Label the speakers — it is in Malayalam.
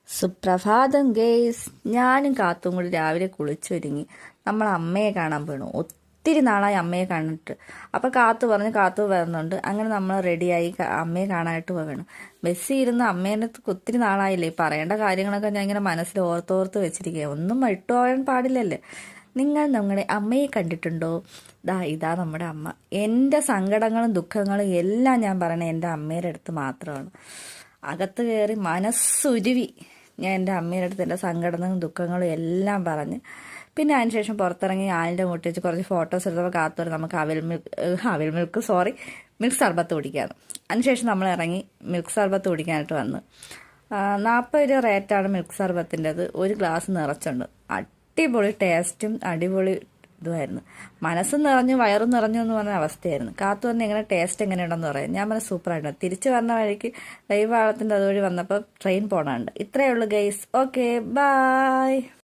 Speaker 1: സുപ്രഭാതം ഗേസ്. ഞാനും കാത്തും കൂടി രാവിലെ കുളിച്ചൊരുങ്ങി നമ്മൾ അമ്മയെ കാണാൻ പോണു. ഒത്തിരി നാളായി അമ്മയെ കണ്ടിട്ട്. അപ്പം കാത്തു പറഞ്ഞ് കാത്തു വരുന്നുണ്ട്. അങ്ങനെ നമ്മൾ റെഡിയായി അമ്മയെ കാണാനായിട്ട് പോകണം. ബസ്സിൽ ഇരുന്ന് അമ്മേൻ്റെ ഒത്തിരി നാളായില്ലേ, പറയേണ്ട കാര്യങ്ങളൊക്കെ ഞാൻ ഇങ്ങനെ മനസ്സിൽ ഓർത്തോർത്ത് വെച്ചിരിക്കുക. ഒന്നും വിട്ടുപോകാൻ പാടില്ലല്ലേ. നിങ്ങൾ നമ്മുടെ അമ്മയെ കണ്ടിട്ടുണ്ടോ? ഇതാ നമ്മുടെ അമ്മ. എൻ്റെ സങ്കടങ്ങളും ദുഃഖങ്ങളും എല്ലാം ഞാൻ പറയണേ എൻ്റെ അമ്മയുടെ അടുത്ത് മാത്രമാണ്. അകത്ത് കയറി മനസ്സുരുവി ഞാൻ എൻ്റെ അമ്മയുടെ അടുത്ത് എൻ്റെ സങ്കടങ്ങളും ദുഃഖങ്ങളും എല്ലാം പറഞ്ഞ് പിന്നെ അതിനുശേഷം പുറത്തിറങ്ങി ആലിൻ്റെ മുട്ടി വെച്ച് കുറച്ച് ഫോട്ടോസ് എടുത്തപ്പോൾ കാത്തോടെ നമുക്ക് മിൽക്ക് സർബത്ത് കുടിക്കാറ്. അതിനുശേഷം നമ്മൾ ഇറങ്ങി മിൽക്ക് സർബത്ത് കുടിക്കാനായിട്ട് വന്ന് 40 രൂപ റേറ്റാണ് മിൽക്ക് സർബത്തിൻ്റെത്. ഒരു ഗ്ലാസ് നിറച്ചുണ്ട്. അടിപൊളി ടേസ്റ്റും അടിപൊളി ഇതുമായിരുന്നു. മനസ്സും നിറഞ്ഞു വയറും നിറഞ്ഞു എന്ന് പറഞ്ഞ അവസ്ഥയായിരുന്നു. കാത്തു പറഞ്ഞ് എങ്ങനെ ടേസ്റ്റ് എങ്ങനെയുണ്ടെന്ന് പറയാം. ഞാൻ പറഞ്ഞ സൂപ്പറായിട്ട്. തിരിച്ചു പറഞ്ഞ വഴിക്ക് ദൈവവാളത്തിൻ്റെ അതുവഴി വന്നപ്പോൾ ട്രെയിൻ പോണുണ്ട്. ഇത്രയേ ഉള്ളൂ ഗൈസ്. Okay, by.